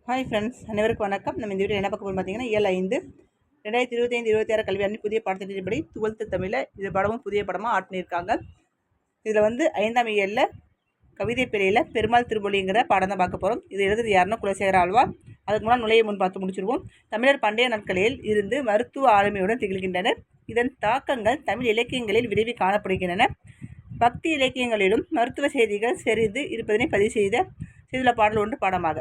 Hi friends, அனைவருக்கும் வணக்கம். நம்ம இந்த வீடியோ என்ன பார்க்க போகிறோம் பார்த்தீங்கன்னா, இயல் 5 2025-26 கல்வியாண்டு புதிய பாடத்திட்டப்படி 12th தமிழில் இது படமும் புதிய படமாக ஆட் பண்ணியிருக்காங்க. இதில் வந்து 5ஆம் இயலில் கவிதை பிழையில் பெருமாள் திருமொழிங்கிற பாடம் தான் பார்க்க போகிறோம். இது எழுதுறது யாருன்னா குலசேகர ஆழ்வார். அதுக்கு முன்னால் நுழைய முன் பார்த்து முடிச்சிருவோம். தமிழர் பண்டைய நாட்களில் இருந்து மருத்துவ ஆளுமையுடன் திகழ்கின்றனர். இதன் தாக்கங்கள் தமிழ் இலக்கியங்களில் விரைவி காணப்படுகின்றன. பக்தி இலக்கியங்களிலும் மருத்துவ செய்திகள் செறிந்து இருப்பதனை பதிவு செய்துள்ள பாடல் ஒன்று பாடமாக.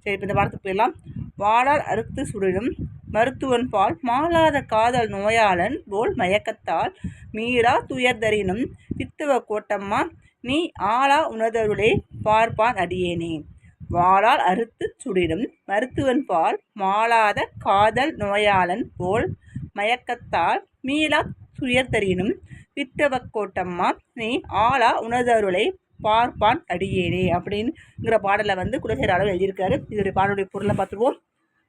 சரி, இப்போ இந்த பாடத்துக்கு போயிடலாம். வாளால் அறுத்து சுடினும் மருத்துவன் பால் மாளாத காதல் நோயாளன் போல் மயக்கத்தால் மீளா துயர்தரினும் பித்துவ கோட்டம்மா நீ ஆளா உணர்தருளே பார்ப்பான் அடியேனே. வாளால் அறுத்து சுடினும் மருத்துவன் பால் மாளாத காதல் நோயாளன் போல் மயக்கத்தால் மீளா துயர்தரினும் பித்துவ கோட்டம்மா நீ ஆளா உணர்தருளை பார்ப்பான் அடியேனே அப்படிங்கிற பாடலை வந்து குலசேகர ஆழ்வார் எழுதியிருக்காரு. இதோடைய பாடலுடைய பொருளை பார்த்துருவோம்.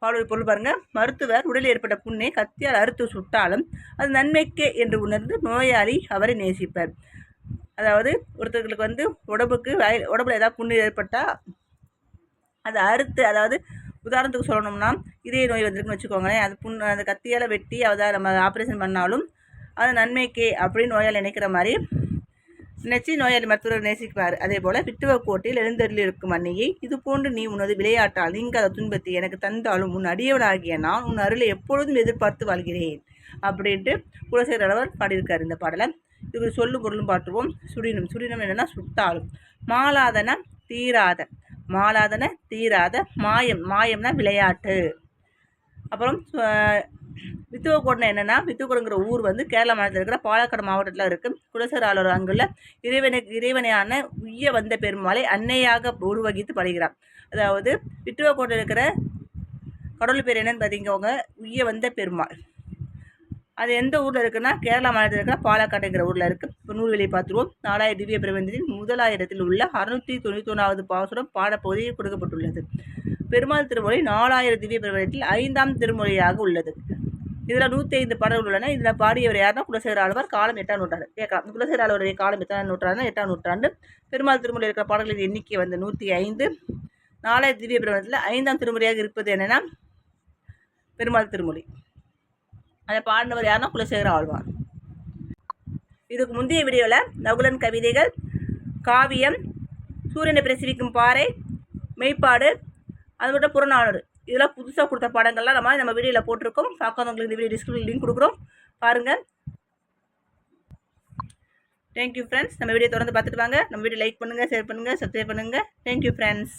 பாடலுடைய பொருள் பாருங்கள். மருத்துவர் உடலில் ஏற்பட்ட புண்ணை கத்தியால் அறுத்து சுட்டாலும் அது நன்மைக்கே என்று உணர்ந்து நோயாளி அவரை நேசிப்பார். அதாவது ஒருத்தர்களுக்கு வந்து உடம்புல ஏதாவது புண்ணு ஏற்பட்டால் அதை அறுத்து, அதாவது உதாரணத்துக்கு சொல்லணும்னா இதய நோய் வந்திருக்குன்னு வச்சுக்கோங்களேன், அது புண்ணு அந்த கத்தியால் வெட்டி அதை நம்ம ஆப்ரேஷன் பண்ணாலும் அது நன்மைக்கே அப்படின்னு நோயாளி நினைக்கிற மாதிரி நினைச்சு நோயாளி மருத்துவர் நேசிப்பார். அதே போல பித்துவ கோட்டையில் எழுந்தருளில் இருக்கும் அன்னையை இது போன்று நீ உனது விளையாட்டால் நீங்காத துன்பத்தை எனக்கு தந்தாலும் உன் அடியவனாகிய நான் உன் அருளை எப்பொழுதும் எதிர்பார்த்து வாழ்கிறேன் அப்படின்ட்டு குலசேகர ஆழ்வார் பாடியிருக்கார் இந்த பாடலை. இதுக்கு சொல்லும் பொருளும் பார்த்துருவோம். சுடினம் என்னன்னா சுட்டாலும், மாளாதன தீராத மாயம்னா விளையாட்டு. அப்புறம் வித்துவக்கோட்டை என்னென்னா, வித்துவக்கோடுங்கிற ஊர் வந்து கேரளா மாநிலத்தில் இருக்கிற பாலக்காடு மாவட்டத்தில் இருக்குது. குலசேகர ஆழ்வார் அங்குள்ள இறைவனையான உய்ய வந்த பெருமாளை அன்னையாக உருவகித்து படுகிறார். அதாவது வித்துவக்கோட்டையில் இருக்கிற கடவுள் பேர் என்னன்னு பார்த்தீங்கவங்க உய்ய வந்த பெருமாள். அது எந்த ஊரில் இருக்குன்னா கேரளா மாநிலத்தில் இருக்கிற பாலக்காடுங்கிற ஊரில் இருக்குது. இப்போ நூல்களை பார்த்துருவோம். 4000 திவ்ய பிரபந்தத்தில் முதலாயிரத்தில் உள்ள 691வது பாசுரம் பாடப்பகுதியில் கொடுக்கப்பட்டுள்ளது. பெருமாள் திருமொழி 4000 திவ்ய பிரபந்தத்தில் 5ஆம் திருமொழியாக உள்ளது. இதில் 105 பாடல்கள் உள்ளன. இதில் பாடியவர் யாருன்னா குலசேகர ஆழ்வார். காலம் 8ஆம் நூற்றாண்டு. கேட்கலாம், குலசேகர ஆழ்வாருடைய காலம் எத்தனாம் நூற்றாண்டுனா 8ஆம் நூற்றாண்டு. பெருமாள் திருமொழி இருக்கிற பாடல்களின் எண்ணிக்கை வந்து 105. 4000 திவ்ய பிரபந்தத்தில் 5ஆம் திருமுறையாக இருப்பது என்னென்னா பெருமாள் திருமொழி. அதை பாடினவர் யாருன்னா குலசேகர ஆழ்வார். இதுக்கு முந்தைய வீடியோவில் நகுலன் கவிதைகள், காவியம், சூரியனை பிரசவிக்கும் பாறை, மெய்ப்பாடு, அது மட்டும் புறநானூறு, இதெல்லாம் புதுசாக கொடுத்த பாடங்கள்லாம் நம்ம வீடியோவில் போட்டிருக்கோம். பார்க்காதவங்களுக்கு இந்த வீடியோ டிஸ்கிரிப்ஷன் லிங்க் கொடுக்குறோம், பாருங்கள். Thank you friends. நம்ம வீடியோ தொடர்ந்து பார்த்துட்டு வாங்க. நம்ம வீடியோ லைக் பண்ணுங்கள், ஷேர் பண்ணுங்கள், சப்ஸ்கிரைப் பண்ணுங்கள். Thank you friends.